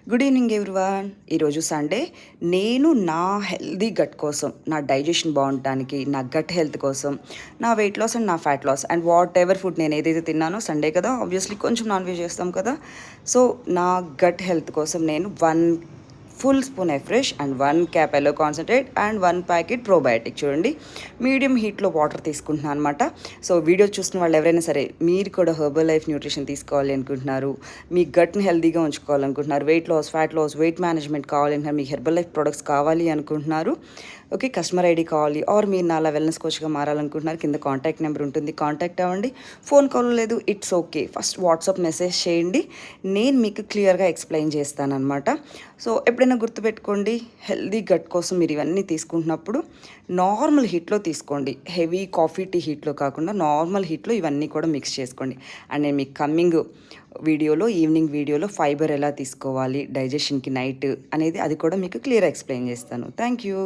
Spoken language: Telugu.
Good evening everyone. ఈరోజు సండే. నేను నా హెల్దీ గట్ కోసం, నా డైజెషన్ బాగుండటానికి, నా గట్ హెల్త్ కోసం, నా వెయిట్ లాస్ అండ్ నా fat loss and whatever food నేను ఏదైతే తిన్నానో, సండే కదా ఆబ్వియస్లీ కొంచెం నాన్ వెజ్ చేస్తాం కదా. సో నా గట్ హెల్త్ కోసం నేను 1 full spoon fresh and 1 cap yellow concentrate and 1 packet probiotic. చూడండి, మీడియం హీట్లో వాటర్ తీసుకుంటున్నాను అనమాట. సో వీడియో చూస్తున్న వాళ్ళు ఎవరైనా సరే, మీరు కూడా హెర్బల్ లైఫ్ న్యూట్రిషన్ తీసుకోవాలి అనుకుంటున్నారు, మీ గట్ని హెల్తీగా ఉంచుకోవాలనుకుంటున్నారు, weight loss, fat loss, weight management కావాలనుకుంటున్నారు, మీకు హెర్బల్ లైఫ్ ప్రొడక్ట్స్ కావాలి అనుకుంటున్నారు, ఓకే, కస్టమర్ ఐడి కావాలి, ఆర్ మీరు నాలా వెల్నెస్ కోచ్గా మారాలనుకుంటున్నారు, కింద కాంటాక్ట్ నెంబర్ ఉంటుంది, కాంటాక్ట్ అవ్వండి. ఫోన్ కాల్ లేదు, it's okay, first WhatsApp message చేయండి, నేను మీకు క్లియర్గా ఎక్స్ప్లెయిన్ చేస్తానన్నమాట. సో ఎప్పుడైనా గుర్తుపెట్టుకోండి, హెల్దీ గట్ కోసం మీరు ఇవన్నీ తీసుకుంటున్నప్పుడు నార్మల్ హీట్లో తీసుకోండి, హెవీ కాఫీ టీ హీట్లో కాకుండా నార్మల్ హీట్లో ఇవన్నీ కూడా మిక్స్ చేసుకోండి. అండ్ నేను మీకు కమ్మింగ్ వీడియోలో, ఈవినింగ్ వీడియోలో ఫైబర్ ఎలా తీసుకోవాలి డైజెషన్కి నైట్ అనేది, అది కూడా మీకు క్లియర్ ఎక్స్ప్లెయిన్ చేస్తాను. Thank you.